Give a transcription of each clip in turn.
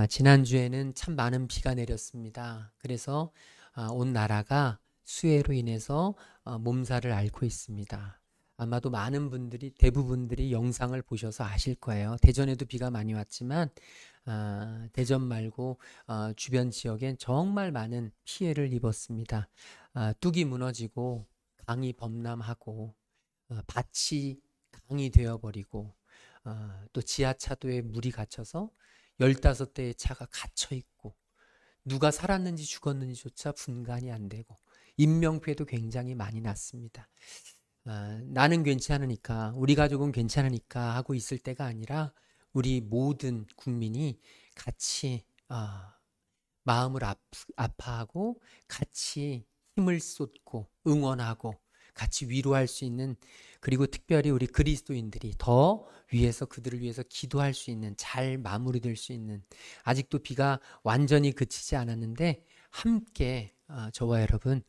지난주에는 참 많은 비가 내렸습니다. 그래서 온 나라가 수해로 인해서 몸살을 앓고 있습니다. 아마도 많은 분들이 대부분들이 영상을 보셔서 아실 거예요. 대전에도 비가 많이 왔지만 대전 말고 주변 지역엔 정말 많은 피해를 입었습니다. 뚝이 무너지고 강이 범람하고 밭이 강이 되어버리고 또 지하차도에 물이 갇혀서 15대의 차가 갇혀 있고 누가 살았는지 죽었는지조차 분간이 안 되고 인명피해도 굉장히 많이 났습니다. 나는 괜찮으니까, 우리 가족은 괜찮으니까 하고 있을 때가 아니라 우리 모든 국민이 같이 마음을 아파하고 같이 힘을 쏟고 응원하고 같이 위로할 수 있는, 그리고 특별히 우리 그리스도인들이 더 위해서 그들을 위해서 기도할 수 있는, 잘 마무리될 수 있는, 아직도 비가 완전히 그치지 않았는데 함께 저와 여러분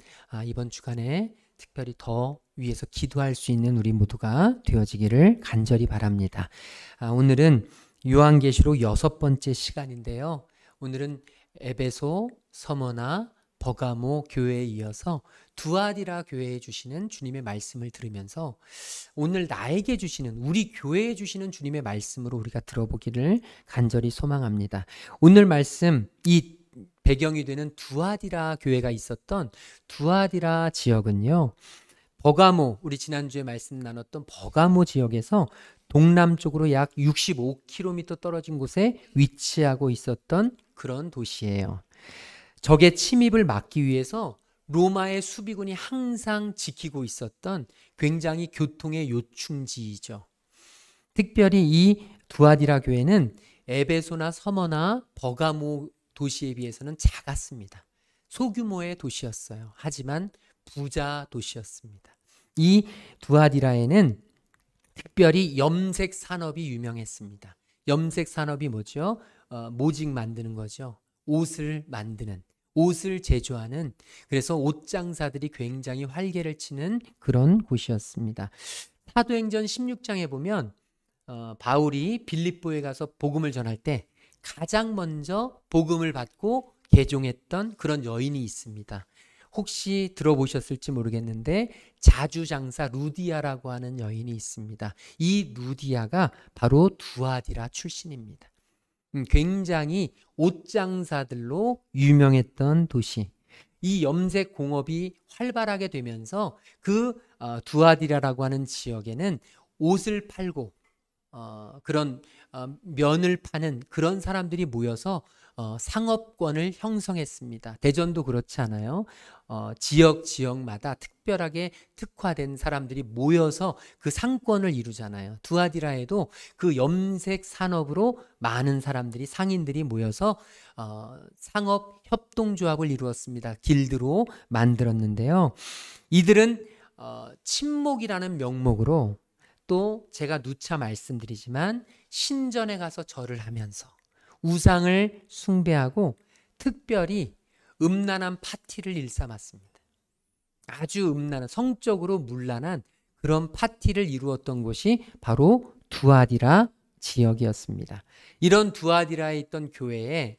이번 주간에 특별히 더 위해서 기도할 수 있는 우리 모두가 되어지기를 간절히 바랍니다. 오늘은 요한계시록 6번째 시간인데요. 오늘은 에베소, 서머나, 버가모 교회에 이어서 두아디라 교회에 주시는 주님의 말씀을 들으면서 오늘 나에게 주시는, 우리 교회에 주시는 주님의 말씀으로 우리가 들어보기를 간절히 소망합니다. 오늘 말씀, 이 배경이 되는 두아디라 교회가 있었던 두아디라 지역은요, 버가모, 우리 지난주에 말씀 나눴던 버가모 지역에서 동남쪽으로 약 65km 떨어진 곳에 위치하고 있었던 그런 도시예요. 적의 침입을 막기 위해서 로마의 수비군이 항상 지키고 있었던 굉장히 교통의 요충지이죠. 특별히 이 두아디라 교회는 에베소나 서머나 버가모 도시에 비해서는 작았습니다. 소규모의 도시였어요. 하지만 부자 도시였습니다. 이 두아디라에는 특별히 염색 산업이 유명했습니다. 염색 산업이 뭐죠? 모직 만드는 거죠. 옷을 만드는, 옷을 제조하는, 그래서 옷장사들이 굉장히 활개를 치는 그런 곳이었습니다. 사도행전 16장에 보면 바울이 빌립보에 가서 복음을 전할 때 가장 먼저 복음을 받고 개종했던 그런 여인이 있습니다. 혹시 들어보셨을지 모르겠는데 자주장사 루디아라고 하는 여인이 있습니다. 이 루디아가 바로 두아디라 출신입니다. 굉장히 옷장사들로 유명했던 도시. 이 염색 공업이 활발하게 되면서 그 두아디라라고 하는 지역에는 옷을 팔고 그런 면을 파는 그런 사람들이 모여서 상업권을 형성했습니다. 대전도 그렇지 않아요? 지역마다 특별하게 특화된 사람들이 모여서 그 상권을 이루잖아요. 두아디라에도 그 염색 산업으로 많은 사람들이, 상인들이 모여서 상업 협동조합을 이루었습니다. 길드로 만들었는데요. 이들은 침묵이라는 명목으로, 또 제가 누차 말씀드리지만 신전에 가서 절을 하면서 우상을 숭배하고 특별히 음란한 파티를 일삼았습니다. 아주 음란한, 성적으로 문란한 그런 파티를 이루었던 곳이 바로 두아디라 지역이었습니다. 이런 두아디라에 있던 교회에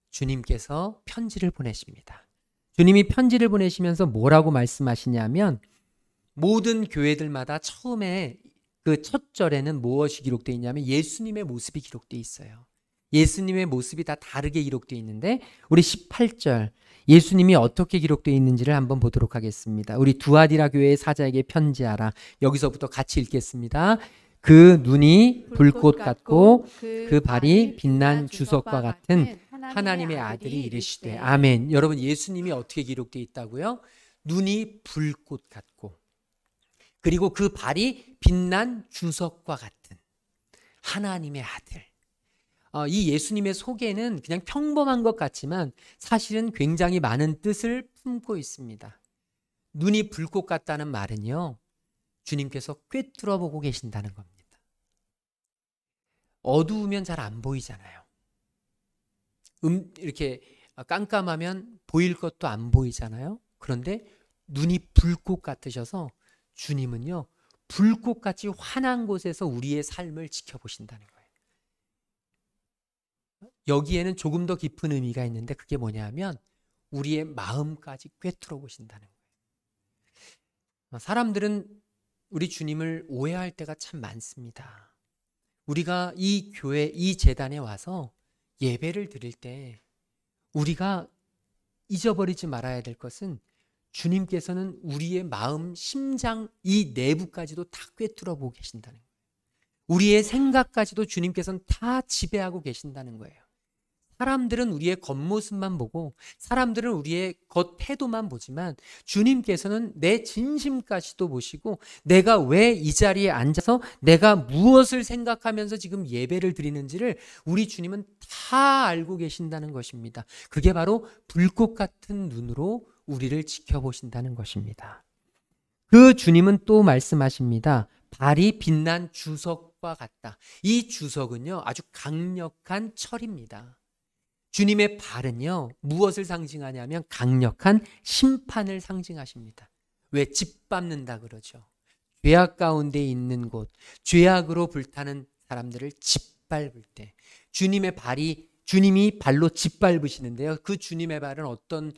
주님께서 편지를 보내십니다. 주님이 편지를 보내시면서 뭐라고 말씀하시냐면, 모든 교회들마다 처음에 그 첫 절에는 무엇이 기록되어 있냐면 예수님의 모습이 기록되어 있어요. 예수님의 모습이 다 다르게 기록되어 있는데 우리 18절 예수님이 어떻게 기록되어 있는지를 한번 보도록 하겠습니다. 우리 두아디라 교회의 사자에게 편지하라. 여기서부터 같이 읽겠습니다. 그 눈이 불꽃 같고 그 발이 빛난 주석과 같은 하나님의 아들이 이르시되 아멘. 여러분, 예수님이 어떻게 기록되어 있다고요? 눈이 불꽃 같고 그리고 그 발이 빛난 주석과 같은 하나님의 아들. 이 예수님의 소개는 그냥 평범한 것 같지만 사실은 굉장히 많은 뜻을 품고 있습니다. 눈이 불꽃 같다는 말은요, 주님께서 꿰뚫어 보고 계신다는 겁니다. 어두우면 잘 안 보이잖아요. 이렇게 깜깜하면 보일 것도 안 보이잖아요. 그런데 눈이 불꽃 같으셔서 주님은요, 불꽃같이 환한 곳에서 우리의 삶을 지켜보신다는 거예요. 여기에는 조금 더 깊은 의미가 있는데 그게 뭐냐면 우리의 마음까지 꿰뚫어 보신다는 거예요. 사람들은 우리 주님을 오해할 때가 참 많습니다. 우리가 이 교회, 이 제단에 와서 예배를 드릴 때 우리가 잊어버리지 말아야 될 것은 주님께서는 우리의 마음, 심장, 이 내부까지도 다 꿰뚫어 보고 계신다는 거예요. 우리의 생각까지도 주님께서는 다 지배하고 계신다는 거예요. 사람들은 우리의 겉모습만 보고 사람들은 우리의 겉태도만 보지만 주님께서는 내 진심까지도 보시고 내가 왜 이 자리에 앉아서 내가 무엇을 생각하면서 지금 예배를 드리는지를 우리 주님은 다 알고 계신다는 것입니다. 그게 바로 불꽃 같은 눈으로 우리를 지켜보신다는 것입니다. 그 주님은 또 말씀하십니다. 발이 빛난 주석과 같다. 이 주석은요, 아주 강력한 철입니다. 주님의 발은요, 무엇을 상징하냐면 강력한 심판을 상징하십니다. 왜? 짓밟는다 그러죠. 죄악 가운데 있는 곳, 죄악으로 불타는 사람들을 짓밟을 때 주님이 발로 짓밟으시는데요. 그 주님의 발은 어떤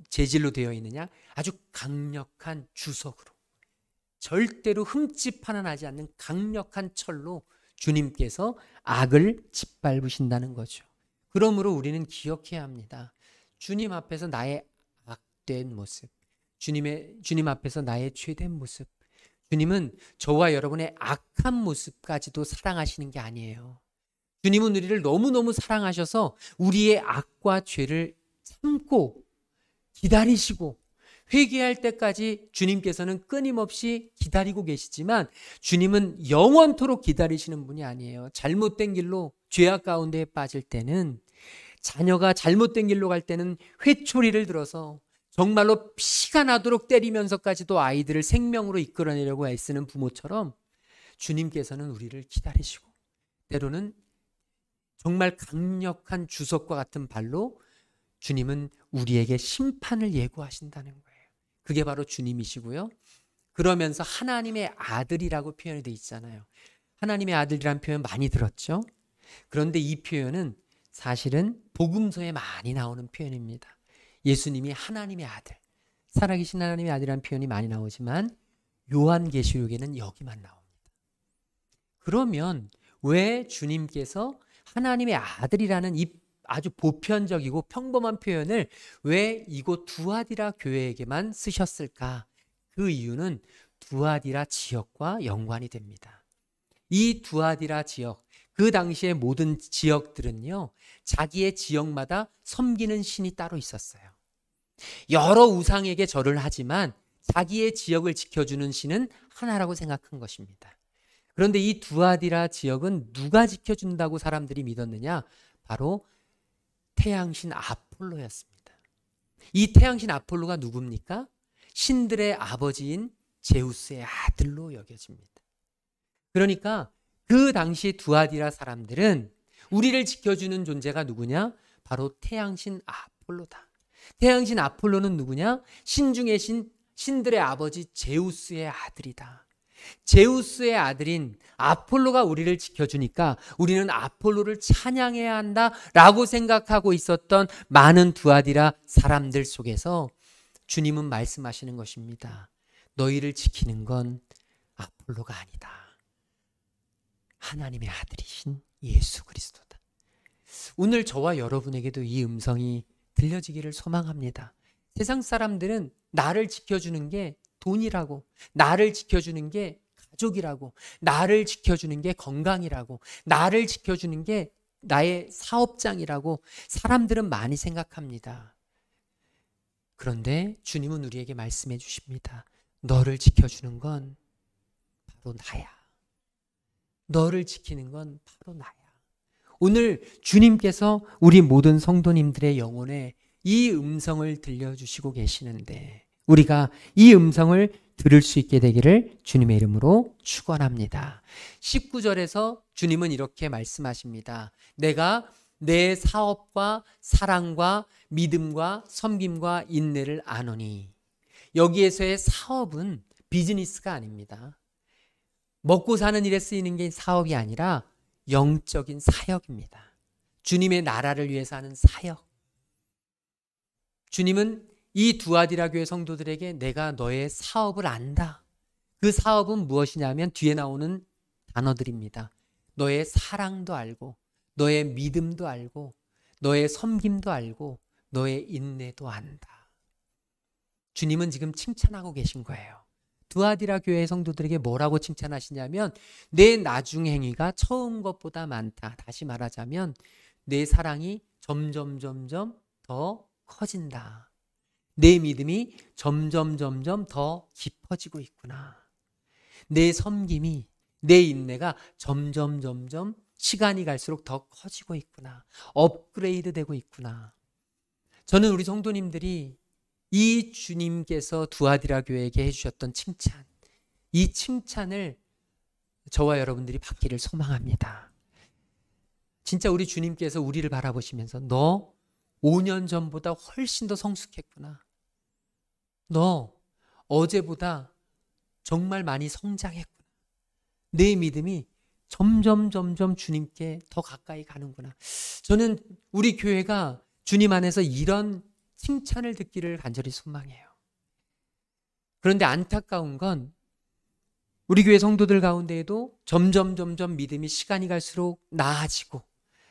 재질로 되어 있느냐? 아주 강력한 주석으로, 절대로 흠집 하나 나지 않는 강력한 철로 주님께서 악을 짓밟으신다는 거죠. 그러므로 우리는 기억해야 합니다. 주님 앞에서 나의 악된 모습, 주님 앞에서 나의 죄된 모습, 주님은 저와 여러분의 악한 모습까지도 사랑하시는 게 아니에요. 주님은 우리를 너무너무 사랑하셔서 우리의 악과 죄를 참고 기다리시고 회개할 때까지 주님께서는 끊임없이 기다리고 계시지만 주님은 영원토록 기다리시는 분이 아니에요. 잘못된 길로 죄악 가운데 빠질 때는, 자녀가 잘못된 길로 갈 때는 회초리를 들어서 정말로 피가 나도록 때리면서까지도 아이들을 생명으로 이끌어내려고 애쓰는 부모처럼 주님께서는 우리를 기다리시고 때로는 정말 강력한 주석과 같은 발로 주님은 우리에게 심판을 예고하신다는 거예요. 그게 바로 주님이시고요. 그러면서 하나님의 아들이라고 표현이 되어 있잖아요. 하나님의 아들이라는 표현 많이 들었죠? 그런데 이 표현은 사실은 복음서에 많이 나오는 표현입니다. 예수님이 하나님의 아들, 살아계신 하나님의 아들이라는 표현이 많이 나오지만 요한계시록에는 여기만 나옵니다. 그러면 왜 주님께서 하나님의 아들이라는 이 아주 보편적이고 평범한 표현을 왜 이곳 두아디라 교회에게만 쓰셨을까? 그 이유는 두아디라 지역과 연관이 됩니다. 이 두아디라 지역, 그 당시의 모든 지역들은요, 자기의 지역마다 섬기는 신이 따로 있었어요. 여러 우상에게 절을 하지만 자기의 지역을 지켜주는 신은 하나라고 생각한 것입니다. 그런데 이 두아디라 지역은 누가 지켜준다고 사람들이 믿었느냐? 바로 태양신 아폴로였습니다. 이 태양신 아폴로가 누굽니까? 신들의 아버지인 제우스의 아들로 여겨집니다. 그러니까 그 당시 두아디라 사람들은 우리를 지켜주는 존재가 누구냐? 바로 태양신 아폴로다. 태양신 아폴로는 누구냐? 신 중의 신들의 아버지 제우스의 아들이다. 제우스의 아들인 아폴로가 우리를 지켜주니까 우리는 아폴로를 찬양해야 한다라고 생각하고 있었던 많은 두아디라 사람들 속에서 주님은 말씀하시는 것입니다. 너희를 지키는 건 아폴로가 아니다. 하나님의 아들이신 예수 그리스도다. 오늘 저와 여러분에게도 이 음성이 들려지기를 소망합니다. 세상 사람들은 나를 지켜주는 게 돈이라고, 나를 지켜주는 게 가족이라고, 나를 지켜주는 게 건강이라고, 나를 지켜주는 게 나의 사업장이라고 사람들은 많이 생각합니다. 그런데 주님은 우리에게 말씀해 주십니다. 너를 지켜주는 건 바로 나야. 너를 지키는 건 바로 나야. 오늘 주님께서 우리 모든 성도님들의 영혼에 이 음성을 들려주시고 계시는데 우리가 이 음성을 들을 수 있게 되기를 주님의 이름으로 축원합니다. 19절에서 주님은 이렇게 말씀하십니다. 내가 내 사업과 사랑과 믿음과 섬김과 인내를 아노니. 여기에서의 사업은 비즈니스가 아닙니다. 먹고 사는 일에 쓰이는 게 사업이 아니라 영적인 사역입니다. 주님의 나라를 위해서 하는 사역. 주님은 이 두아디라 교회 성도들에게 내가 너의 사업을 안다. 그 사업은 무엇이냐면 뒤에 나오는 단어들입니다. 너의 사랑도 알고, 너의 믿음도 알고, 너의 섬김도 알고, 너의 인내도 안다. 주님은 지금 칭찬하고 계신 거예요. 두아디라 교회 성도들에게 뭐라고 칭찬하시냐면 내 나중 행위가 처음 것보다 많다. 다시 말하자면 내 사랑이 점점 더 커진다. 내 믿음이 점점 더 깊어지고 있구나. 내 섬김이, 내 인내가 점점 시간이 갈수록 더 커지고 있구나. 업그레이드 되고 있구나. 저는 우리 성도님들이 이 주님께서 두아디라 교회에게 해주셨던 칭찬, 이 칭찬을 저와 여러분들이 받기를 소망합니다. 진짜 우리 주님께서 우리를 바라보시면서 너 5년 전보다 훨씬 더 성숙했구나. 너 어제보다 정말 많이 성장했구나. 내 믿음이 점점 주님께 더 가까이 가는구나. 저는 우리 교회가 주님 안에서 이런 칭찬을 듣기를 간절히 소망해요. 그런데 안타까운 건 우리 교회 성도들 가운데에도 점점 믿음이 시간이 갈수록 나아지고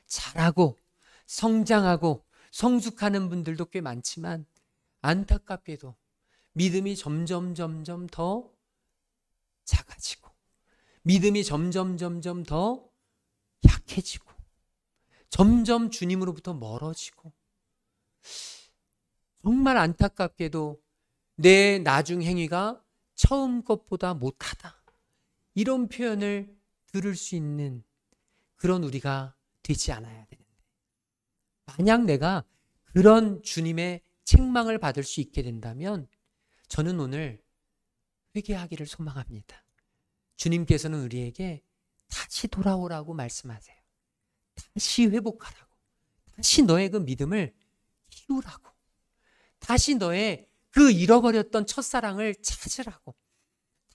자라고 성장하고 성숙하는 분들도 꽤 많지만 안타깝게도 믿음이 점점 더 작아지고 믿음이 점점 더 약해지고 점점 주님으로부터 멀어지고 정말 안타깝게도 내 나중 행위가 처음 것보다 못하다. 이런 표현을 들을 수 있는 그런 우리가 되지 않아야 되는데 만약 내가 그런 주님의 책망을 받을 수 있게 된다면 저는 오늘 회개하기를 소망합니다. 주님께서는 우리에게 다시 돌아오라고 말씀하세요. 다시 회복하라고. 다시 너의 그 믿음을 키우라고. 다시 너의 그 잃어버렸던 첫사랑을 찾으라고.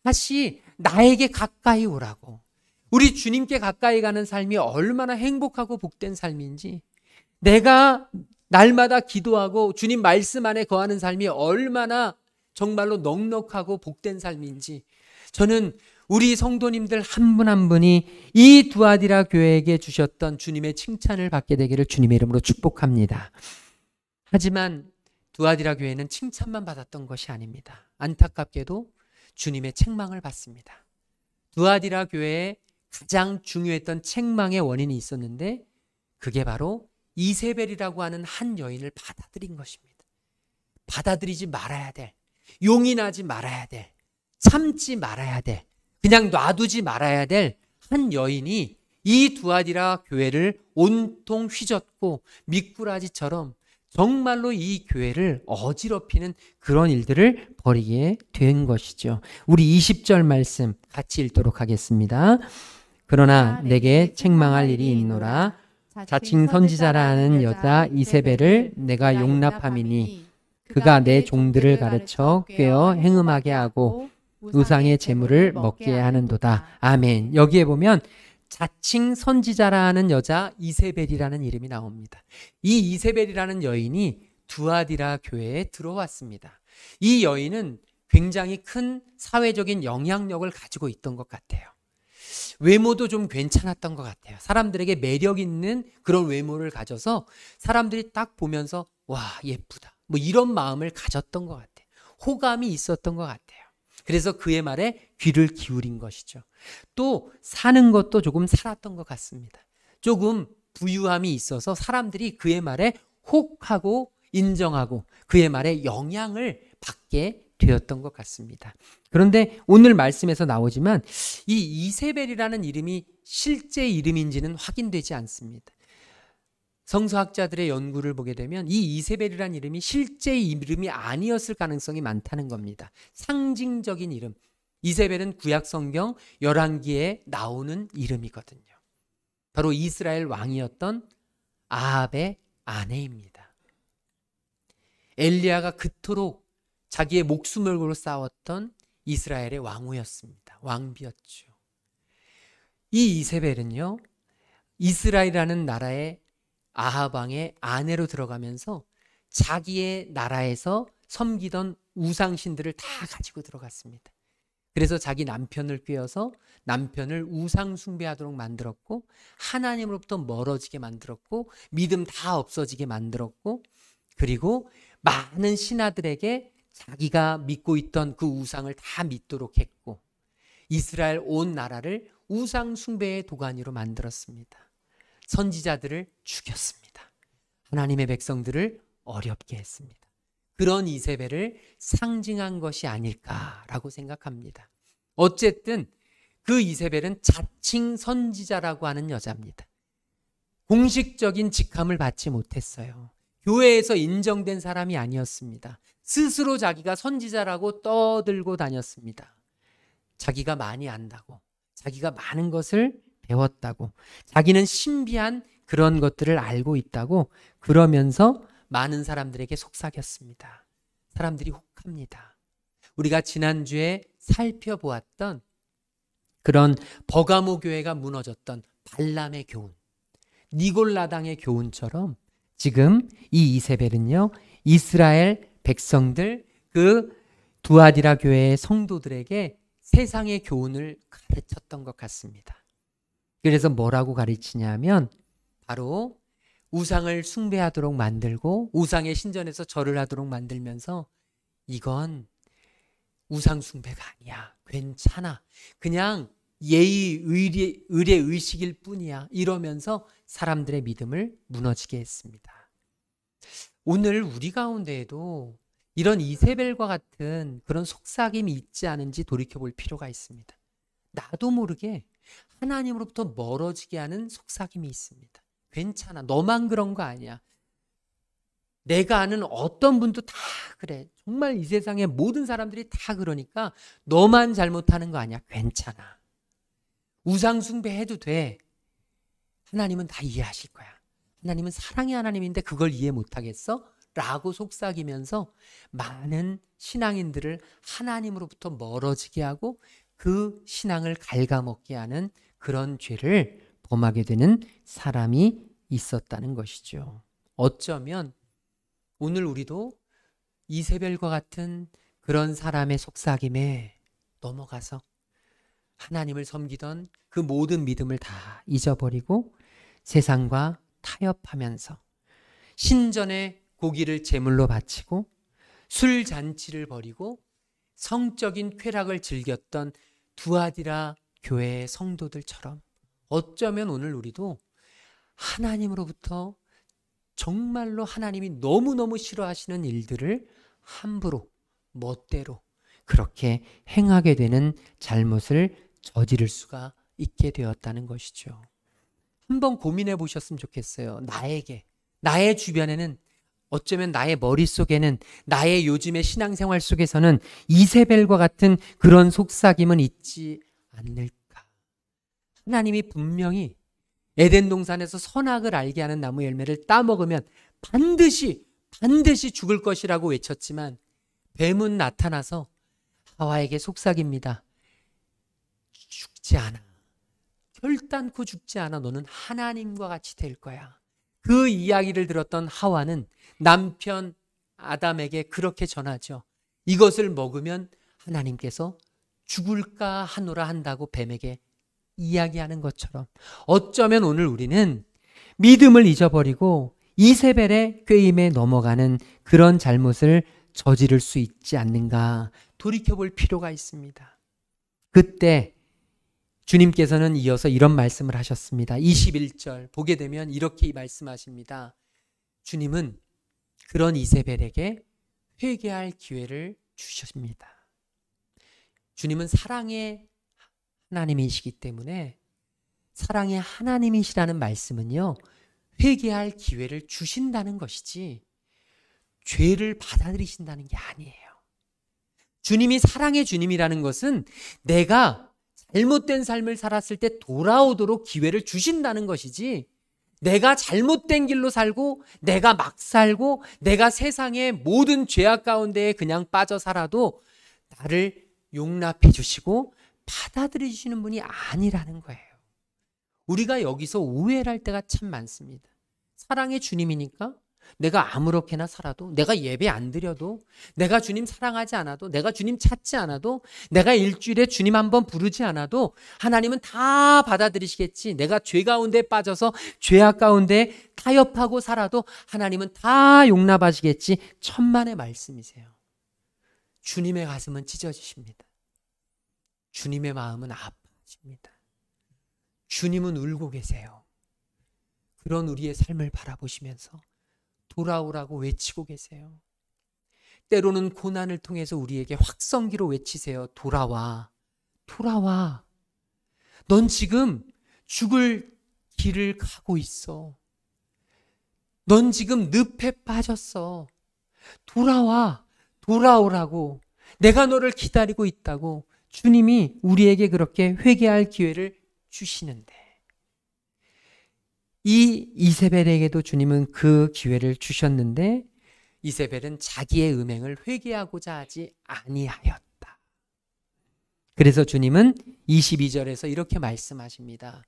다시 나에게 가까이 오라고. 우리 주님께 가까이 가는 삶이 얼마나 행복하고 복된 삶인지, 내가 날마다 기도하고 주님 말씀 안에 거하는 삶이 얼마나 정말로 넉넉하고 복된 삶인지, 저는 우리 성도님들 한 분 한 분이 이 두아디라 교회에게 주셨던 주님의 칭찬을 받게 되기를 주님의 이름으로 축복합니다. 하지만 두아디라 교회는 칭찬만 받았던 것이 아닙니다. 안타깝게도 주님의 책망을 받습니다. 두아디라 교회에 가장 중요했던 책망의 원인이 있었는데 그게 바로 이세벨이라고 하는 한 여인을 받아들인 것입니다. 받아들이지 말아야 될, 용인하지 말아야 될, 참지 말아야 될, 그냥 놔두지 말아야 될 한 여인이 이 두아디라 교회를 온통 휘젓고 미꾸라지처럼 정말로 이 교회를 어지럽히는 그런 일들을 벌이게 된 것이죠. 우리 20절 말씀 같이 읽도록 하겠습니다. 그러나 내게 책망할 일이 있노라. 자칭 선지자라 하는 여자 이세벨을 내가 용납함이니 그가 내 종들을 가르쳐 꾀어 행음하게 하고 우상의 재물을 먹게 하는도다. 아멘. 여기에 보면 자칭 선지자라 하는 여자 이세벨이라는 이름이 나옵니다. 이 이세벨이라는 여인이 두아디라 교회에 들어왔습니다. 이 여인은 굉장히 큰 사회적인 영향력을 가지고 있던 것 같아요. 외모도 좀 괜찮았던 것 같아요. 사람들에게 매력 있는 그런 외모를 가져서 사람들이 딱 보면서 와, 예쁘다, 뭐 이런 마음을 가졌던 것 같아요. 호감이 있었던 것 같아요. 그래서 그의 말에 귀를 기울인 것이죠. 또 사는 것도 조금 살았던 것 같습니다. 조금 부유함이 있어서 사람들이 그의 말에 혹하고 인정하고 그의 말에 영향을 받게 되었던 것 같습니다. 그런데 오늘 말씀에서 나오지만 이 이세벨이라는 이름이 실제 이름인지는 확인되지 않습니다. 성서학자들의 연구를 보게 되면 이 이세벨이라는 이름이 실제 이름이 아니었을 가능성이 많다는 겁니다. 상징적인 이름. 이세벨은 구약 성경 열왕기에 나오는 이름이거든요. 바로 이스라엘 왕이었던 아합의 아내입니다. 엘리야가 그토록 자기의 목숨을 걸고 싸웠던 이스라엘의 왕후였습니다. 왕비였죠. 이 이세벨은요, 이스라엘이라는 나라의 아합 왕의 아내로 들어가면서 자기의 나라에서 섬기던 우상신들을 다 가지고 들어갔습니다. 그래서 자기 남편을 꾀어서 남편을 우상 숭배하도록 만들었고, 하나님으로부터 멀어지게 만들었고, 믿음 다 없어지게 만들었고, 그리고 많은 신하들에게 자기가 믿고 있던 그 우상을 다 믿도록 했고, 이스라엘 온 나라를 우상 숭배의 도가니로 만들었습니다. 선지자들을 죽였습니다. 하나님의 백성들을 어렵게 했습니다. 그런 이세벨을 상징한 것이 아닐까라고 생각합니다. 어쨌든 그 이세벨은 자칭 선지자라고 하는 여자입니다. 공식적인 직함을 받지 못했어요. 교회에서 인정된 사람이 아니었습니다. 스스로 자기가 선지자라고 떠들고 다녔습니다. 자기가 많이 안다고, 자기가 많은 것을 배웠다고, 자기는 신비한 그런 것들을 알고 있다고 그러면서 많은 사람들에게 속삭였습니다. 사람들이 혹합니다. 우리가 지난주에 살펴보았던 그런 버가모 교회가 무너졌던 발람의 교훈, 니골라당의 교훈처럼 지금 이 이세벨은요, 이스라엘 백성들, 그 두아디라 교회의 성도들에게 세상의 교훈을 가르쳤던 것 같습니다. 그래서 뭐라고 가르치냐면 바로 우상을 숭배하도록 만들고 우상의 신전에서 절을 하도록 만들면서 이건 우상 숭배가 아니야. 괜찮아. 그냥 예의, 의례, 의식일 뿐이야. 이러면서 사람들의 믿음을 무너지게 했습니다. 오늘 우리 가운데에도 이런 이세벨과 같은 그런 속삭임이 있지 않은지 돌이켜볼 필요가 있습니다. 나도 모르게 하나님으로부터 멀어지게 하는 속삭임이 있습니다. 괜찮아. 너만 그런 거 아니야. 내가 아는 어떤 분도 다 그래. 정말 이 세상의 모든 사람들이 다 그러니까 너만 잘못하는 거 아니야. 괜찮아. 우상 숭배해도 돼. 하나님은 다 이해하실 거야. 하나님은 사랑의 하나님인데 그걸 이해 못하겠어? 라고 속삭이면서 많은 신앙인들을 하나님으로부터 멀어지게 하고 그 신앙을 갉아먹게 하는 그런 죄를 범하게 되는 사람이 있었다는 것이죠. 어쩌면 오늘 우리도 이세벨과 같은 그런 사람의 속삭임에 넘어가서 하나님을 섬기던 그 모든 믿음을 다 잊어버리고 세상과 타협하면서 신전에 고기를 제물로 바치고 술 잔치를 벌이고 성적인 쾌락을 즐겼던 두아디라 교회의 성도들처럼 어쩌면 오늘 우리도 하나님으로부터 정말로 하나님이 너무너무 싫어하시는 일들을 함부로 멋대로 그렇게 행하게 되는 잘못을 저지를 수가 있게 되었다는 것이죠. 한번 고민해 보셨으면 좋겠어요. 나의 주변에는 어쩌면 나의 머릿속에는 나의 요즘의 신앙생활 속에서는 이세벨과 같은 그런 속삭임은 있지 않을까. 하나님이 분명히 에덴 동산에서 선악을 알게 하는 나무 열매를 따먹으면 반드시 죽을 것이라고 외쳤지만 뱀은 나타나서 하와에게 속삭입니다. 죽지 않아. 결단코 죽지 않아. 너는 하나님과 같이 될 거야. 그 이야기를 들었던 하와는 남편 아담에게 그렇게 전하죠. 이것을 먹으면 하나님께서 죽을까 하노라 한다고 뱀에게 이야기하는 것처럼 어쩌면 오늘 우리는 믿음을 잊어버리고 이세벨의 꾀임에 넘어가는 그런 잘못을 저지를 수 있지 않는가 돌이켜볼 필요가 있습니다. 그때 주님께서는 이어서 이런 말씀을 하셨습니다. 21절 보게 되면 이렇게 말씀하십니다. 주님은 그런 이세벨에게 회개할 기회를 주십니다. 주님은 사랑의 하나님이시기 때문에 사랑의 하나님이시라는 말씀은요, 회개할 기회를 주신다는 것이지 죄를 받아들이신다는 게 아니에요. 주님이 사랑의 주님이라는 것은 내가 잘못된 삶을 살았을 때 돌아오도록 기회를 주신다는 것이지 내가 잘못된 길로 살고 내가 막 살고 내가 세상의 모든 죄악 가운데에 그냥 빠져 살아도 나를 용납해 주시고 받아들여 주시는 분이 아니라는 거예요. 우리가 여기서 오해를 할 때가 참 많습니다. 사랑의 주님이니까 내가 아무렇게나 살아도, 내가 예배 안 드려도, 내가 주님 사랑하지 않아도, 내가 주님 찾지 않아도, 내가 일주일에 주님 한번 부르지 않아도 하나님은 다 받아들이시겠지. 내가 죄 가운데 빠져서 죄악 가운데 타협하고 살아도 하나님은 다 용납하시겠지. 천만의 말씀이세요. 주님의 가슴은 찢어지십니다. 주님의 마음은 아파집니다. 주님은 울고 계세요. 그런 우리의 삶을 바라보시면서 돌아오라고 외치고 계세요. 때로는 고난을 통해서 우리에게 확성기로 외치세요. 돌아와, 돌아와. 넌 지금 죽을 길을 가고 있어. 넌 지금 늪에 빠졌어. 돌아와, 돌아오라고. 내가 너를 기다리고 있다고 주님이 우리에게 그렇게 회개할 기회를 주시는데, 이 이세벨에게도 주님은 그 기회를 주셨는데 이세벨은 자기의 음행을 회개하고자 하지 아니하였다. 그래서 주님은 22절에서 이렇게 말씀하십니다.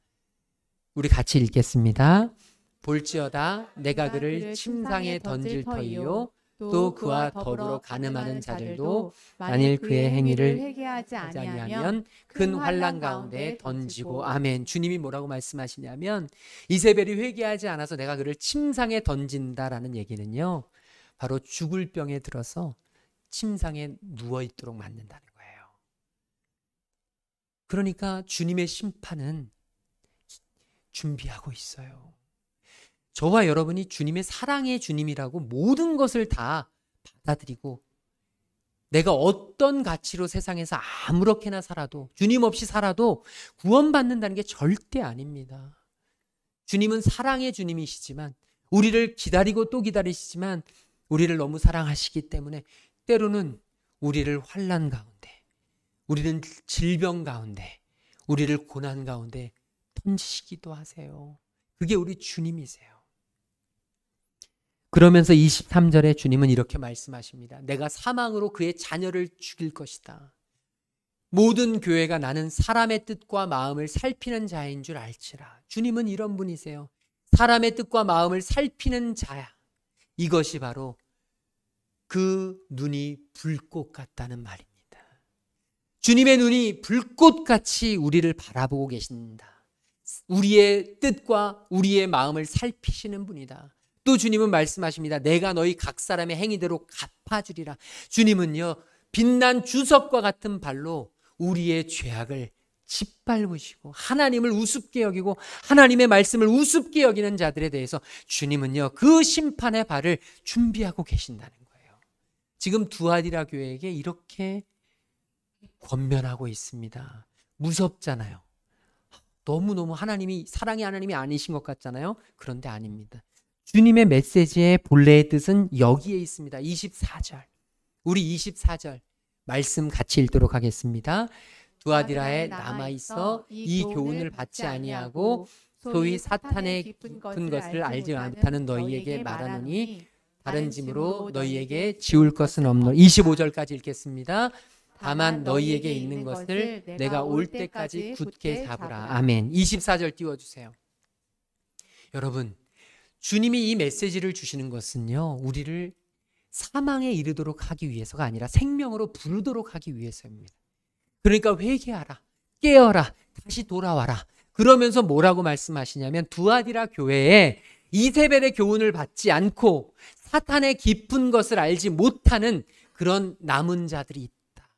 우리 같이 읽겠습니다. 볼지어다 내가 그를 침상에 던질 터이요 또 그와 더불어 간음하는 자들도 만일 그의 행위를 회개하지 아니하면 큰 환난 가운데 던지고. 아멘. 주님이 뭐라고 말씀하시냐면 이세벨이 회개하지 않아서 내가 그를 침상에 던진다라는 얘기는요, 바로 죽을 병에 들어서 침상에 누워 있도록 만든다는 거예요. 그러니까 주님의 심판은 준비하고 있어요. 저와 여러분이 주님의 사랑의 주님이라고 모든 것을 다 받아들이고 내가 어떤 가치로 세상에서 아무렇게나 살아도, 주님 없이 살아도 구원받는다는 게 절대 아닙니다. 주님은 사랑의 주님이시지만, 우리를 기다리고 또 기다리시지만 우리를 너무 사랑하시기 때문에 때로는 우리를 환난 가운데, 우리는 질병 가운데, 우리를 고난 가운데 던지시기도 하세요. 그게 우리 주님이세요. 그러면서 23절에 주님은 이렇게 말씀하십니다. 내가 사망으로 그의 자녀를 죽일 것이다. 모든 교회가 나는 사람의 뜻과 마음을 살피는 자인 줄 알지라. 주님은 이런 분이세요. 사람의 뜻과 마음을 살피는 자야. 이것이 바로 그 눈이 불꽃 같다는 말입니다. 주님의 눈이 불꽃같이 우리를 바라보고 계신다. 우리의 뜻과 우리의 마음을 살피시는 분이다. 또 주님은 말씀하십니다. 내가 너희 각 사람의 행위대로 갚아주리라. 주님은요, 빛난 주석과 같은 발로 우리의 죄악을 짓밟으시고 하나님을 우습게 여기고 하나님의 말씀을 우습게 여기는 자들에 대해서 주님은요, 그 심판의 발을 준비하고 계신다는 거예요. 지금 두아디라 교회에게 이렇게 권면하고 있습니다. 무섭잖아요. 너무너무 하나님이, 사랑의 하나님이 아니신 것 같잖아요. 그런데 아닙니다. 주님의 메시지의 본래의 뜻은 여기에 있습니다. 24절. 우리 24절 말씀 같이 읽도록 하겠습니다. 두아디라에 남아있어 이 교훈을 받지 아니하고 소위 사탄의 깊은 것을 알지 못하는 너희에게 말하노니 다른 짐으로 너희에게 지울 것은 없노. 25절까지 읽겠습니다. 다만 너희에게 있는 것을 내가 올 때까지 굳게 잡으라. 아멘. 24절 띄워주세요. 여러분, 주님이 이 메시지를 주시는 것은요, 우리를 사망에 이르도록 하기 위해서가 아니라 생명으로 부르도록 하기 위해서입니다. 그러니까 회개하라, 깨어라, 다시 돌아와라. 그러면서 뭐라고 말씀하시냐면 두아디라 교회에 이세벨의 교훈을 받지 않고 사탄의 깊은 것을 알지 못하는 그런 남은 자들이 있다.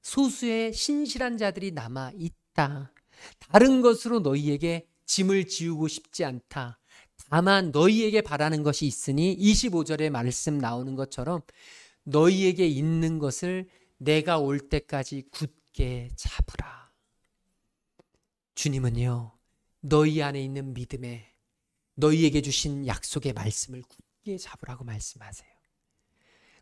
소수의 신실한 자들이 남아 있다. 다른 것으로 너희에게 짐을 지우고 싶지 않다. 다만 너희에게 바라는 것이 있으니 25절에 말씀 나오는 것처럼 너희에게 있는 것을 내가 올 때까지 굳게 잡으라. 주님은요, 너희 안에 있는 믿음에 너희에게 주신 약속의 말씀을 굳게 잡으라고 말씀하세요.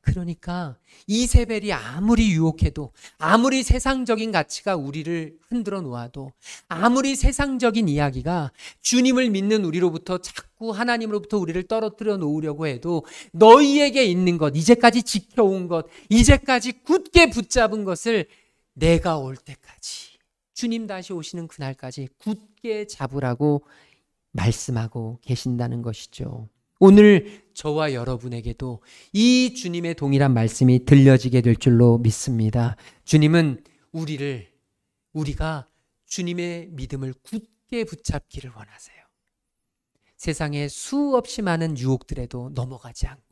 그러니까 이세벨이 아무리 유혹해도, 아무리 세상적인 가치가 우리를 흔들어 놓아도, 아무리 세상적인 이야기가 주님을 믿는 우리로부터 자꾸 하나님으로부터 우리를 떨어뜨려 놓으려고 해도 너희에게 있는 것, 이제까지 지켜온 것, 이제까지 굳게 붙잡은 것을 내가 올 때까지, 주님 다시 오시는 그날까지 굳게 잡으라고 말씀하고 계신다는 것이죠. 오늘 저와 여러분에게도 이 주님의 동일한 말씀이 들려지게 될 줄로 믿습니다. 주님은 우리가 주님의 믿음을 굳게 붙잡기를 원하세요. 세상에 수없이 많은 유혹들에도 넘어가지 않고,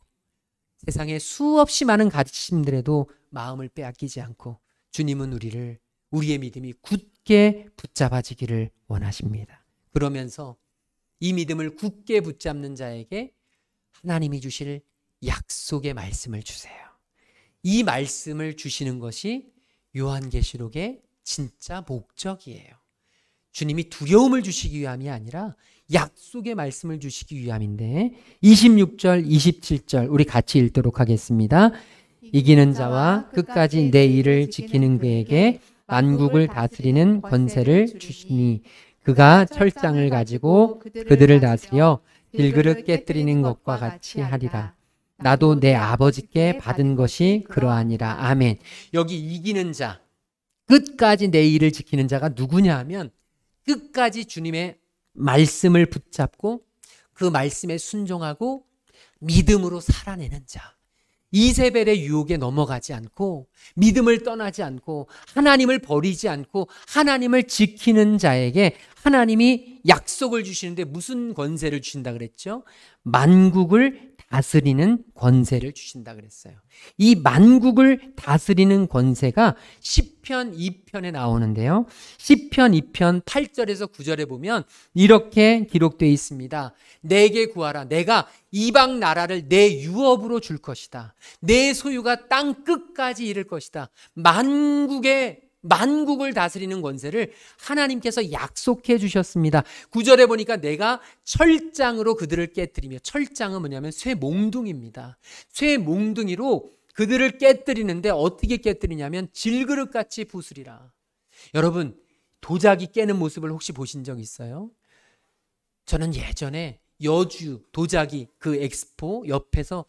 세상에 수없이 많은 가르침들에도 마음을 빼앗기지 않고, 주님은 우리의 믿음이 굳게 붙잡아지기를 원하십니다. 그러면서 이 믿음을 굳게 붙잡는 자에게 하나님이 주실 약속의 말씀을 주세요. 이 말씀을 주시는 것이 요한계시록의 진짜 목적이에요. 주님이 두려움을 주시기 위함이 아니라 약속의 말씀을 주시기 위함인데, 26절, 27절 우리 같이 읽도록 하겠습니다. 이기는 자와 끝까지 내 일을 지키는 그에게 만국을 다스리는 권세를 주시니 그가 철장을 가지고 그들을 다스려 질그릇 깨뜨리는 것과 같이 하리라. 나도 내 아버지께 받은 것이 그러하니라. 아멘. 여기 이기는 자, 끝까지 내 일을 지키는 자가 누구냐 하면, 끝까지 주님의 말씀을 붙잡고 그 말씀에 순종하고 믿음으로 살아내는 자, 이세벨의 유혹에 넘어가지 않고 믿음을 떠나지 않고 하나님을 버리지 않고 하나님을 지키는 자에게 하나님이 약속을 주시는데 무슨 권세를 주신다 그랬죠? 만국을 다스리는 권세를 주신다 그랬어요. 이 만국을 다스리는 권세가 시편 2편에 나오는데요. 시편 2편 8절에서 9절에 보면 이렇게 기록되어 있습니다. 내게 구하라. 내가 이방 나라를 내 유업으로 줄 것이다. 내 소유가 땅 끝까지 이를 것이다. 만국을 다스리는 권세를 하나님께서 약속해 주셨습니다. 9절에 보니까 내가 철장으로 그들을 깨뜨리며, 철장은 뭐냐면 쇠몽둥이입니다. 쇠몽둥이로 그들을 깨뜨리는데 어떻게 깨뜨리냐면 질그릇같이 부수리라. 여러분, 도자기 깨는 모습을 혹시 보신 적 있어요? 저는 예전에 여주 도자기 그 엑스포 옆에서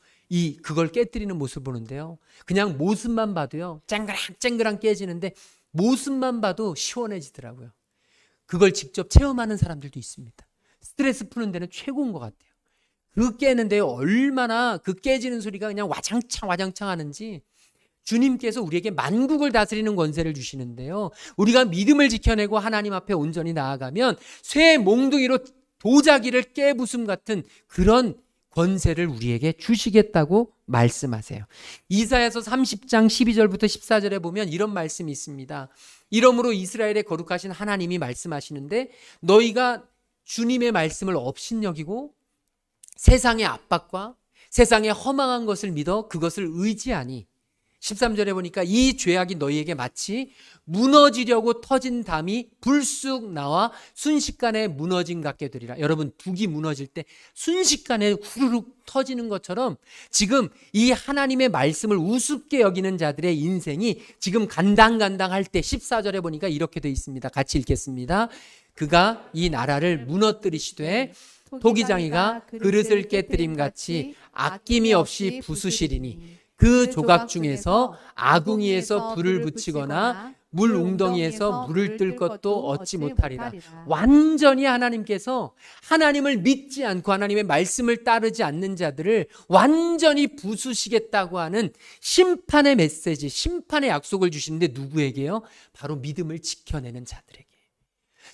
그걸 깨뜨리는 모습을 보는데요. 그냥 모습만 봐도요, 쨍그랑 깨지는데 모습만 봐도 시원해지더라고요. 그걸 직접 체험하는 사람들도 있습니다. 스트레스 푸는 데는 최고인 것 같아요. 그 깨는데요, 얼마나 그 깨지는 소리가 그냥 와장창 하는지. 주님께서 우리에게 만국을 다스리는 권세를 주시는데요, 우리가 믿음을 지켜내고 하나님 앞에 온전히 나아가면 쇠 몽둥이로 도자기를 깨부숨 같은 그런 권세를 우리에게 주시겠다고 말씀하세요. 이사야서 30장 12절부터 14절에 보면 이런 말씀이 있습니다. 이러므로 이스라엘의 거룩하신 하나님이 말씀하시는데, 너희가 주님의 말씀을 업신여기고 세상의 압박과 세상의 허망한 것을 믿어 그것을 의지하니, 13절에 보니까 이 죄악이 너희에게 마치 무너지려고 터진 담이 불쑥 나와 순식간에 무너짐 같게 되리라. 여러분, 북이 무너질 때 순식간에 후루룩 터지는 것처럼 지금 이 하나님의 말씀을 우습게 여기는 자들의 인생이 지금 간당간당할 때, 14절에 보니까 이렇게 되어 있습니다. 같이 읽겠습니다. 그가 이 나라를 무너뜨리시되 토기장이가 그릇을 깨뜨림같이 아낌이 없이 부수시리니 그 조각 중에서 아궁이에서 불을 붙이거나 물 웅덩이에서 물을 뜰 것도 얻지 못하리라. 완전히 하나님께서 하나님을 믿지 않고 하나님의 말씀을 따르지 않는 자들을 완전히 부수시겠다고 하는 심판의 메시지, 심판의 약속을 주시는데 누구에게요? 바로 믿음을 지켜내는 자들에게.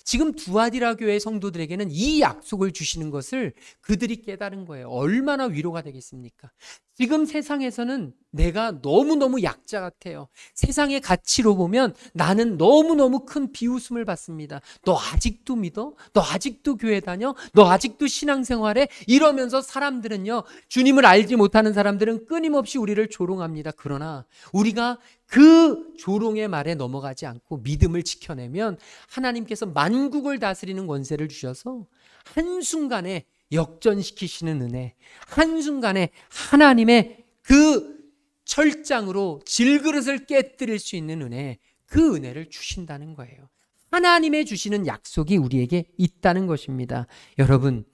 지금 두아디라 교회 성도들에게는 이 약속을 주시는 것을 그들이 깨달은 거예요. 얼마나 위로가 되겠습니까? 지금 세상에서는 내가 너무너무 약자 같아요. 세상의 가치로 보면 나는 너무너무 큰 비웃음을 받습니다. 너 아직도 믿어? 너 아직도 교회 다녀? 너 아직도 신앙생활해? 이러면서 사람들은요, 주님을 알지 못하는 사람들은 끊임없이 우리를 조롱합니다. 그러나 우리가 그 조롱의 말에 넘어가지 않고 믿음을 지켜내면 하나님께서 만국을 다스리는 권세를 주셔서 한순간에 역전시키시는 은혜, 한순간에 하나님의 그 철장으로 질그릇을 깨뜨릴 수 있는 은혜, 그 은혜를 주신다는 거예요. 하나님의 주시는 약속이 우리에게 있다는 것입니다. 여러분,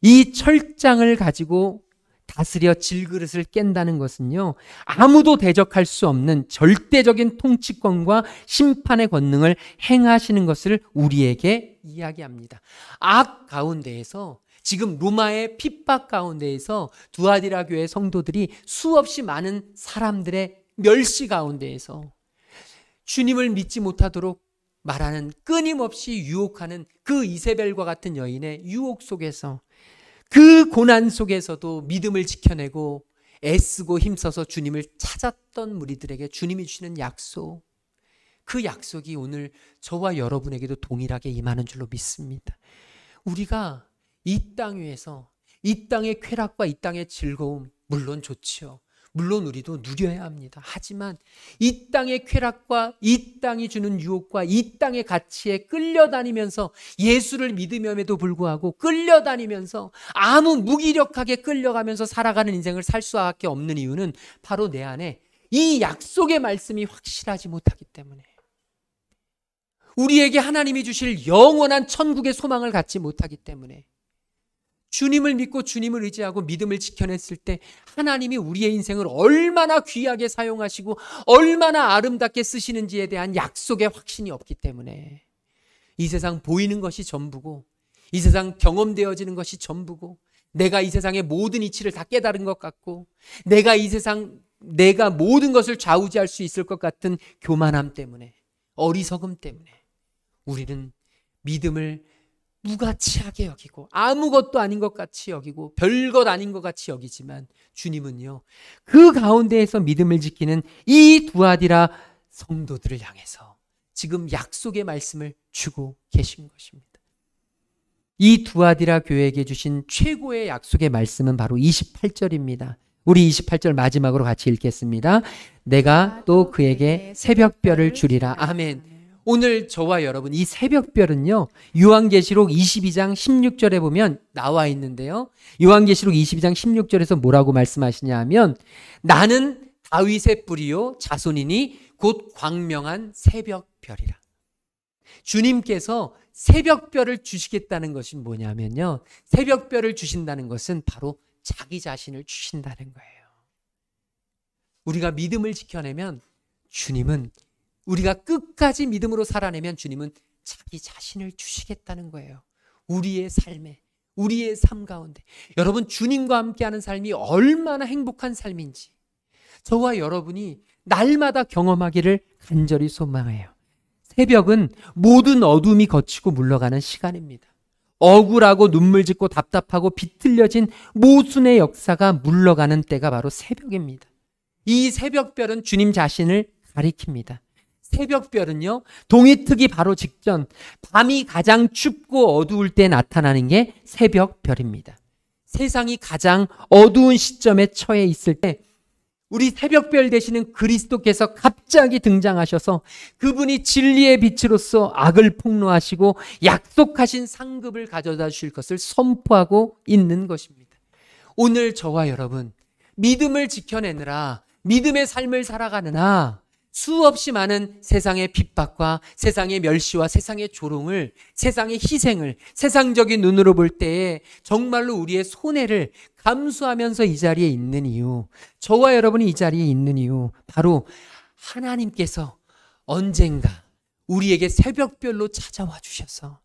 이 철장을 가지고 다스려 질그릇을 깬다는 것은요, 아무도 대적할 수 없는 절대적인 통치권과 심판의 권능을 행하시는 것을 우리에게 이야기합니다. 악 가운데에서, 지금 로마의 핍박 가운데에서 두아디라 교회 성도들이 수없이 많은 사람들의 멸시 가운데에서 주님을 믿지 못하도록 말하는, 끊임없이 유혹하는 그 이세벨과 같은 여인의 유혹 속에서, 그 고난 속에서도 믿음을 지켜내고 애쓰고 힘써서 주님을 찾았던 무리들에게 주님이 주시는 약속, 그 약속이 오늘 저와 여러분에게도 동일하게 임하는 줄로 믿습니다. 우리가 이 땅 위에서 이 땅의 쾌락과 이 땅의 즐거움, 물론 좋지요. 물론 우리도 누려야 합니다. 하지만 이 땅의 쾌락과 이 땅이 주는 유혹과 이 땅의 가치에 끌려다니면서, 예수를 믿음에도 불구하고 끌려다니면서 아무 무기력하게 끌려가면서 살아가는 인생을 살 수밖에 없는 이유는 바로 내 안에 이 약속의 말씀이 확실하지 못하기 때문에, 우리에게 하나님이 주실 영원한 천국의 소망을 갖지 못하기 때문에, 주님을 믿고 주님을 의지하고 믿음을 지켜냈을 때 하나님이 우리의 인생을 얼마나 귀하게 사용하시고 얼마나 아름답게 쓰시는지에 대한 약속의 확신이 없기 때문에, 이 세상 보이는 것이 전부고, 이 세상 경험되어지는 것이 전부고, 내가 이 세상의 모든 이치를 다 깨달은 것 같고, 내가 모든 것을 좌우지할 수 있을 것 같은 교만함 때문에, 어리석음 때문에 우리는 믿음을 무가치하게 여기고 아무것도 아닌 것 같이 여기고 별것 아닌 것 같이 여기지만, 주님은요, 그 가운데에서 믿음을 지키는 이 두아디라 성도들을 향해서 지금 약속의 말씀을 주고 계신 것입니다. 이 두아디라 교회에게 주신 최고의 약속의 말씀은 바로 28절입니다. 우리 28절 마지막으로 같이 읽겠습니다. 내가 또 그에게 새벽별을 주리라. 아멘. 오늘 저와 여러분, 이 새벽별은요, 요한계시록 22장 16절에 보면 나와 있는데요, 요한계시록 22장 16절에서 뭐라고 말씀하시냐 하면, 나는 다윗의 뿌리요 자손이니 곧 광명한 새벽별이라. 주님께서 새벽별을 주시겠다는 것이 뭐냐면요, 새벽별을 주신다는 것은 바로 자기 자신을 주신다는 거예요. 우리가 믿음을 지켜내면 주님은, 우리가 끝까지 믿음으로 살아내면 주님은 자기 자신을 주시겠다는 거예요. 우리의 삶에, 우리의 삶 가운데. 여러분, 주님과 함께하는 삶이 얼마나 행복한 삶인지 저와 여러분이 날마다 경험하기를 간절히 소망해요. 새벽은 모든 어둠이 거치고 물러가는 시간입니다. 억울하고 눈물 짓고 답답하고 비틀려진 모순의 역사가 물러가는 때가 바로 새벽입니다. 이 새벽별은 주님 자신을 가리킵니다. 새벽별은요, 동이트기 바로 직전, 밤이 가장 춥고 어두울 때 나타나는 게 새벽별입니다. 세상이 가장 어두운 시점에 처해 있을 때 우리 새벽별 되시는 그리스도께서 갑자기 등장하셔서 그분이 진리의 빛으로서 악을 폭로하시고 약속하신 상급을 가져다 주실 것을 선포하고 있는 것입니다. 오늘 저와 여러분, 믿음을 지켜내느라, 믿음의 삶을 살아가느라 수없이 많은 세상의 핍박과 세상의 멸시와 세상의 조롱을, 세상의 희생을 세상적인 눈으로 볼 때에 정말로 우리의 손해를 감수하면서 이 자리에 있는 이유, 저와 여러분이 이 자리에 있는 이유, 바로 하나님께서 언젠가 우리에게 새벽별로 찾아와 주셔서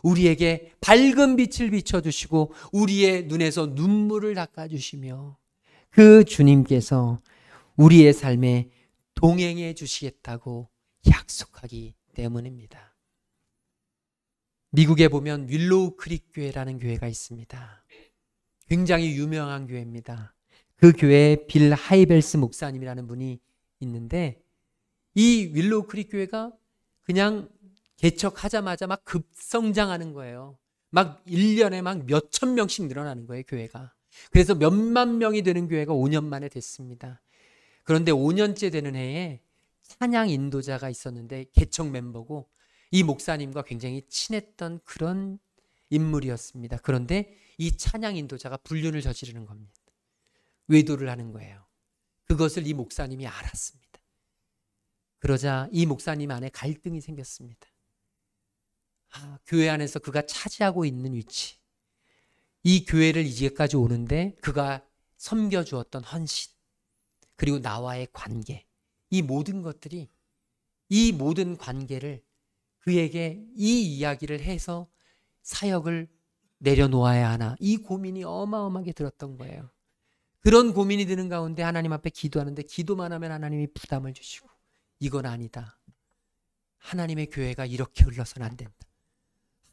우리에게 밝은 빛을 비춰주시고 우리의 눈에서 눈물을 닦아주시며 그 주님께서 우리의 삶에 동행해 주시겠다고 약속하기 때문입니다. 미국에 보면 윌로우 크릭 교회라는 교회가 있습니다. 굉장히 유명한 교회입니다. 그 교회에 빌 하이벨스 목사님이라는 분이 있는데, 이 윌로우 크릭 교회가 그냥 개척하자마자 막 급성장하는 거예요. 막 1년에 막 몇천 명씩 늘어나는 거예요, 교회가. 그래서 몇만 명이 되는 교회가 5년 만에 됐습니다. 그런데 5년째 되는 해에 찬양 인도자가 있었는데 개척 멤버고 이 목사님과 굉장히 친했던 그런 인물이었습니다. 그런데 이 찬양 인도자가 불륜을 저지르는 겁니다. 외도를 하는 거예요. 그것을 이 목사님이 알았습니다. 그러자 이 목사님 안에 갈등이 생겼습니다. 교회 안에서 그가 차지하고 있는 위치, 이 교회를 이제까지 오는데 그가 섬겨주었던 헌신, 그리고 나와의 관계, 이 모든 것들이, 이 모든 관계를 그에게 이 이야기를 해서 사역을 내려놓아야 하나, 이 고민이 어마어마하게 들었던 거예요. 그런 고민이 드는 가운데 하나님 앞에 기도하는데, 기도만 하면 하나님이 부담을 주시고, 이건 아니다. 하나님의 교회가 이렇게 흘러서는 안 된다.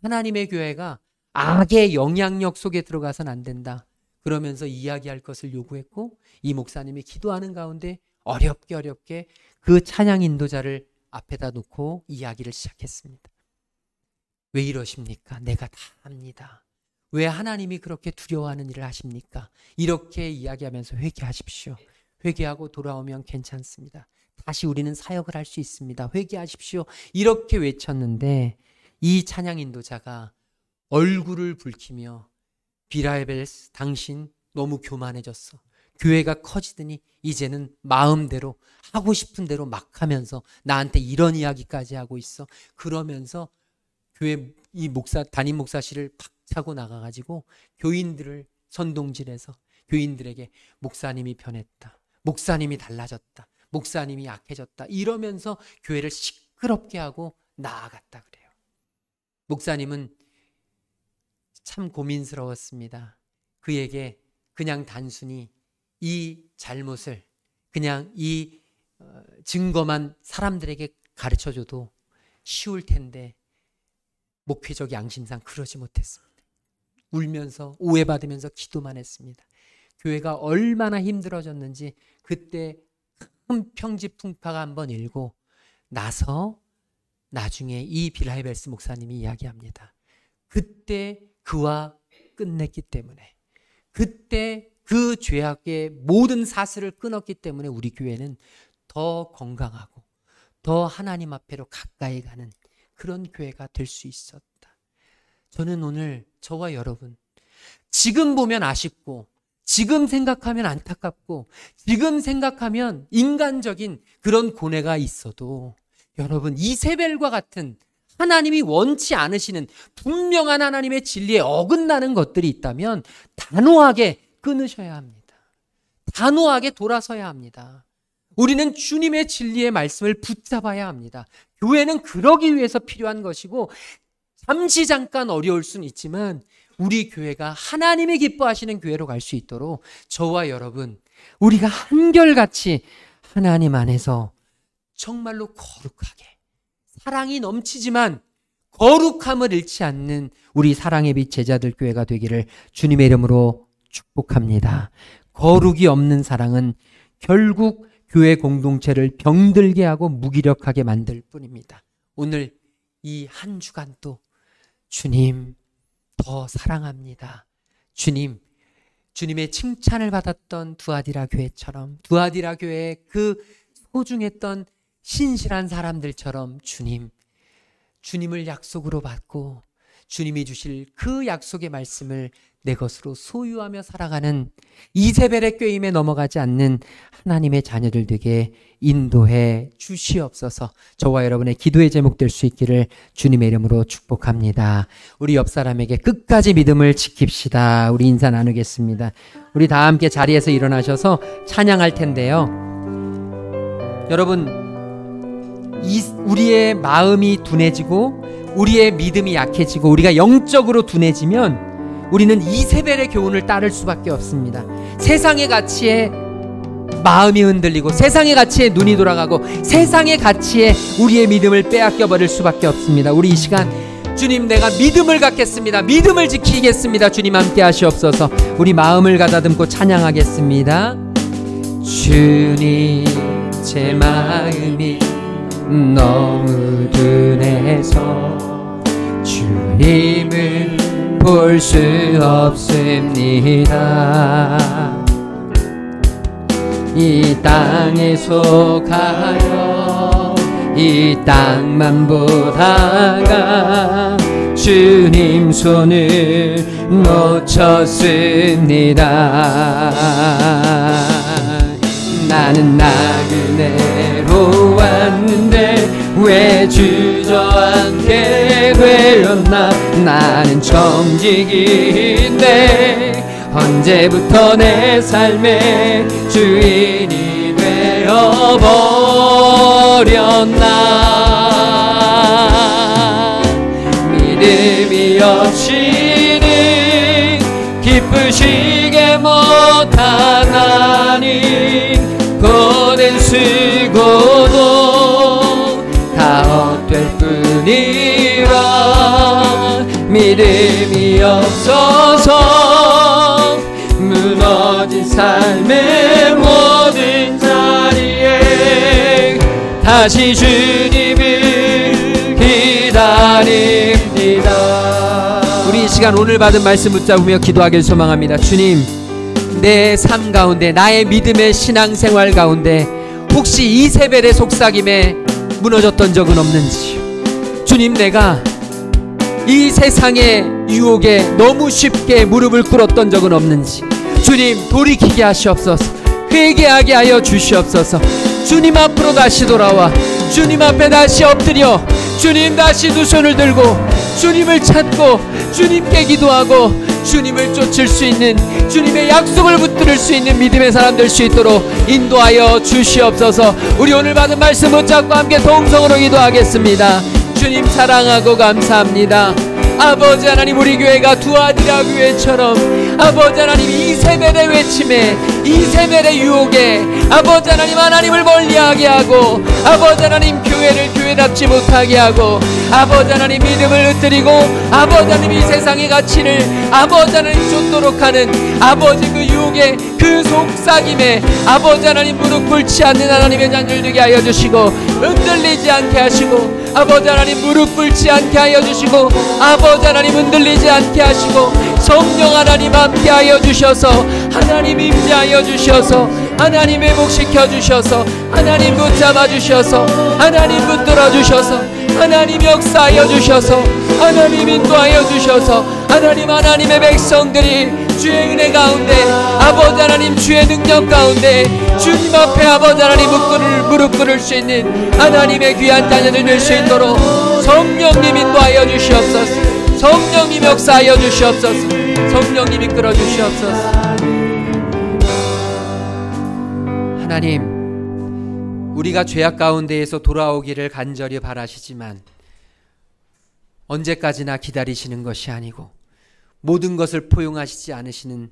하나님의 교회가 악의 영향력 속에 들어가서는 안 된다. 그러면서 이야기할 것을 요구했고, 이 목사님이 기도하는 가운데 어렵게 그 찬양 인도자를 앞에다 놓고 이야기를 시작했습니다. 왜 이러십니까? 내가 다 합니다. 왜 하나님이 그렇게 두려워하는 일을 하십니까? 이렇게 이야기하면서 회개하십시오. 회개하고 돌아오면 괜찮습니다. 다시 우리는 사역을 할 수 있습니다. 회개하십시오. 이렇게 외쳤는데, 이 찬양 인도자가 얼굴을 붉히며, 비라에벨스, 당신 너무 교만해졌어. 교회가 커지더니 이제는 마음대로 하고 싶은 대로 막 하면서 나한테 이런 이야기까지 하고 있어. 그러면서 교회 이 담임 목사실을 팍 차고 나가가지고 교인들을 선동질해서 교인들에게 목사님이 변했다, 목사님이 달라졌다, 목사님이 약해졌다, 이러면서 교회를 시끄럽게 하고 나아갔다 그래요. 목사님은 참 고민스러웠습니다. 그에게 그냥 단순히 이 잘못을 그냥 이 증거만 사람들에게 가르쳐줘도 쉬울 텐데 목회적 양심상 그러지 못했습니다. 울면서 오해받으면서 기도만 했습니다. 교회가 얼마나 힘들어졌는지 그때 큰 평지풍파가 한번 일고 나서 나중에 이 빌하이벨스 목사님이 이야기합니다. 그때 그와 끝냈기 때문에, 그때 그 죄악의 모든 사슬을 끊었기 때문에 우리 교회는 더 건강하고 더 하나님 앞에로 가까이 가는 그런 교회가 될 수 있었다. 저는 오늘 저와 여러분, 지금 보면 아쉽고 지금 생각하면 안타깝고 지금 생각하면 인간적인 그런 고뇌가 있어도, 여러분, 이세벨과 같은 하나님이 원치 않으시는 분명한 하나님의 진리에 어긋나는 것들이 있다면 단호하게 끊으셔야 합니다. 단호하게 돌아서야 합니다. 우리는 주님의 진리의 말씀을 붙잡아야 합니다. 교회는 그러기 위해서 필요한 것이고, 잠시 잠깐 어려울 수는 있지만 우리 교회가 하나님이 기뻐하시는 교회로 갈 수 있도록 저와 여러분, 우리가 한결같이 하나님 안에서 정말로 거룩하게, 사랑이 넘치지만 거룩함을 잃지 않는 우리 사랑의 빛 제자들 교회가 되기를 주님의 이름으로 축복합니다. 거룩이 없는 사랑은 결국 교회 공동체를 병들게 하고 무기력하게 만들 뿐입니다. 오늘 이 한 주간 또 주님 더 사랑합니다. 주님의 칭찬을 받았던 두아디라 교회처럼, 두아디라 교회의 그 소중했던 신실한 사람들처럼 주님을 약속으로 받고 주님이 주실 그 약속의 말씀을 내 것으로 소유하며 살아가는 이세벨의 꾀임에 넘어가지 않는 하나님의 자녀들 되게 인도해 주시옵소서. 저와 여러분의 기도의 제목 될 수 있기를 주님의 이름으로 축복합니다. 우리 옆 사람에게 끝까지 믿음을 지킵시다. 우리 인사 나누겠습니다. 우리 다 함께 자리에서 일어나셔서 찬양할 텐데요. 여러분, 우리의 마음이 둔해지고 우리의 믿음이 약해지고 우리가 영적으로 둔해지면 우리는 이세벨의 교훈을 따를 수밖에 없습니다. 세상의 가치에 마음이 흔들리고 세상의 가치에 눈이 돌아가고 세상의 가치에 우리의 믿음을 빼앗겨 버릴 수밖에 없습니다. 우리 이 시간 주님, 내가 믿음을 갖겠습니다. 믿음을 지키겠습니다. 주님 함께 하시옵소서. 우리 마음을 가다듬고 찬양하겠습니다. 주님, 제 마음이 너무 둔해서 주님을 볼 수 없습니다. 이 땅에 속하여 이 땅만 보다가 주님 손을 놓쳤습니다. 나는 나그네로 왔는데 왜 주저앉게 되었나. 나는 정직인데 언제부터 내 삶의 주인이 되어버렸나. 믿음이 없이는 기쁘시게 못한 하나님, 고된 수고도 다 헛될 뿐이라. 믿음이 없어서 무너진 삶의 모든 자리에 다시 주님을 기다립니다. 우리 이 시간 오늘 받은 말씀 붙잡으며 기도하길 소망합니다. 주님, 내 삶 가운데, 나의 믿음의 신앙생활 가운데 혹시 이세벨의 속삭임에 무너졌던 적은 없는지, 주님, 내가 이 세상의 유혹에 너무 쉽게 무릎을 꿇었던 적은 없는지 주님 돌이키게 하시옵소서. 회개하게 하여 주시옵소서. 주님 앞으로 다시 돌아와 주님 앞에 다시 엎드려 주님 다시 두 손을 들고 주님을 찾고 주님께 기도하고 주님을 쫓을 수 있는, 주님의 약속을 붙들을 수 있는 믿음의 사람 될 수 있도록 인도하여 주시옵소서. 우리 오늘 받은 말씀 붙잡고 함께 동성으로 기도하겠습니다. 주님 사랑하고 감사합니다. 아버지 하나님, 우리 교회가 두아디라 교회처럼 아버지 하나님 이세벨의 외침에, 이세벨의 유혹에 아버지 하나님, 하나님을 멀리하게 하고 아버지 하나님 교회를 교회답지 못하게 하고 아버지 하나님 믿음을 흩뜨리고 아버지 하나님 이 세상의 가치를 아버지 하나님 쫓도록 하는 아버지 그 유혹에, 그 속삭임에 아버지 하나님 무릎 꿇지 않는 하나님의 자녀들 되게 하여 주시고 흔들리지 않게 하시고 아버지 하나님 무릎 꿇지 않게 하여 주시고 아버지 하나님 흔들리지 않게 하시고 성령 하나님 함께하여 주셔서 하나님 임재하여 주셔서 하나님 회복시켜 주셔서 하나님 붙잡아 주셔서 하나님 붙들어 주셔서 하나님 역사하여 주셔서 하나님 인도하여 주셔서 하나님의 백성들이 주의 은혜 가운데 아버지 하나님 주의 능력 가운데 주님 앞에 아버지 하나님 무릎 꿇을 수 있는 하나님의 귀한 자녀들 될 수 있도록 성령님 인도하여 주시옵소서. 성령님 역사하여 주시옵소서. 성령님 이끌어 주시옵소서. 하나님, 우리가 죄악 가운데에서 돌아오기를 간절히 바라시지만 언제까지나 기다리시는 것이 아니고 모든 것을 포용하시지 않으시는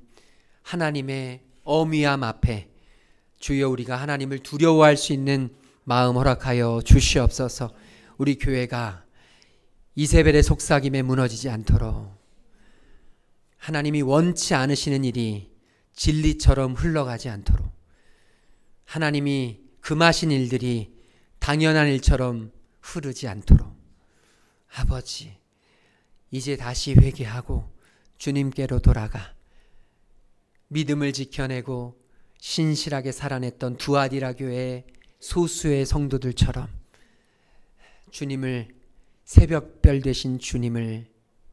하나님의 어미함 앞에 주여 우리가 하나님을 두려워할 수 있는 마음 허락하여 주시옵소서. 우리 교회가 이세벨의 속삭임에 무너지지 않도록 하나님이 원치 않으시는 일이 진리처럼 흘러가지 않도록 하나님이 금하신 일들이 당연한 일처럼 흐르지 않도록 아버지 이제 다시 회개하고 주님께로 돌아가 믿음을 지켜내고 신실하게 살아냈던 두아디라 교회의 소수의 성도들처럼 주님을 새벽별 되신 주님을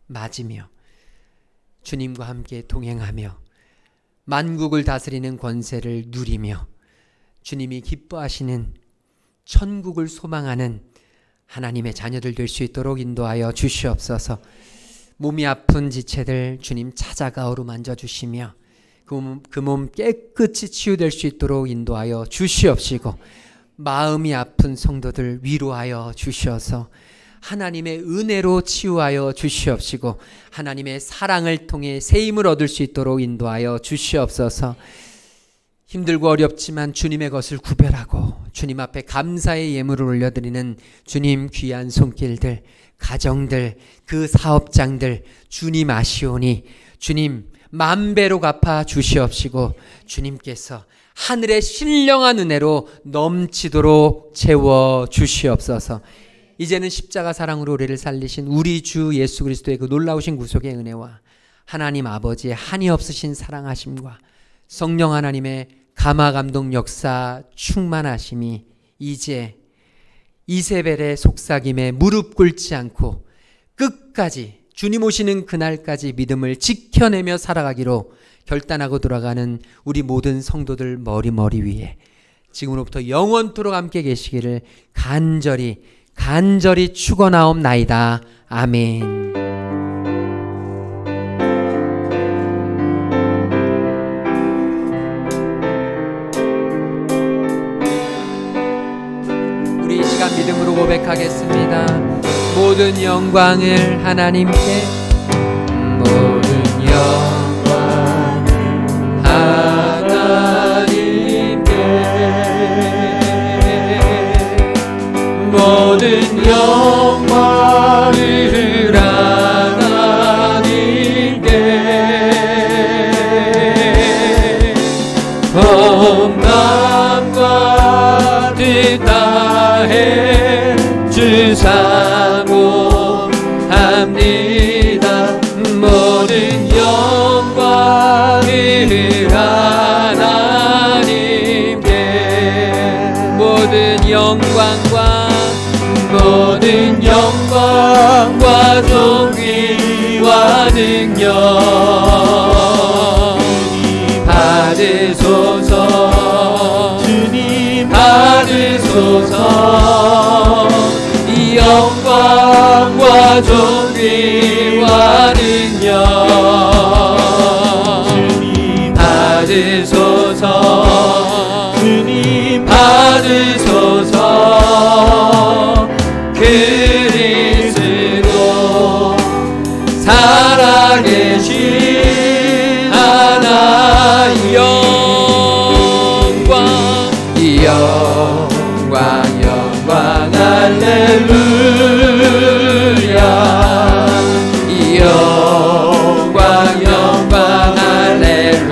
맞으며 주님과 함께 동행하며 만국을 다스리는 권세를 누리며 주님이 기뻐하시는 천국을 소망하는 하나님의 자녀들 될 수 있도록 인도하여 주시옵소서. 몸이 아픈 지체들 주님 찾아가 어루만져 주시며 그 몸 깨끗이 치유될 수 있도록 인도하여 주시옵시고 마음이 아픈 성도들 위로하여 주시어서 하나님의 은혜로 치유하여 주시옵시고 하나님의 사랑을 통해 새 힘을 얻을 수 있도록 인도하여 주시옵소서. 힘들고 어렵지만 주님의 것을 구별하고 주님 앞에 감사의 예물을 올려드리는 주님 귀한 손길들, 가정들, 그 사업장들 주님 아시오니 주님 만배로 갚아 주시옵시고 주님께서 하늘의 신령한 은혜로 넘치도록 채워 주시옵소서. 이제는 십자가 사랑으로 우리를 살리신 우리 주 예수 그리스도의 그 놀라우신 구속의 은혜와 하나님 아버지의 한이 없으신 사랑하심과 성령 하나님의 감화 감동 역사 충만하심이 이제 이세벨의 속삭임에 무릎 꿇지 않고 끝까지 주님 오시는 그날까지 믿음을 지켜내며 살아가기로 결단하고 돌아가는 우리 모든 성도들 머리 위에 지금으로부터 영원토록 함께 계시기를 간절히 축원하옵나이다. 아멘. 우리가 믿음으로 고백하겠습니다. 모든 영광을 하나님께, 모든 영광을 하나님께, 모든 영광을 하나님께, 검담과 뜻다해 주사모합니다. 모든 영광을 하나님께, 모든 영광과 존귀와 능력 받으소서, 주님 받으소서. 이 영광과 존귀와 능력 주님 받으소서, 주님 받으소서. 그리스도 살아계신 하나 영광, 영광 할렐루야. 영광 할렐루야.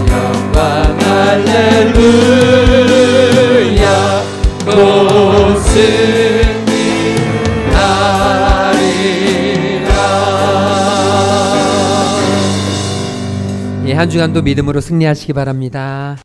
영광 할렐루야. 곧 승리하리라. 한 주간도 믿음으로 승리하시기 바랍니다.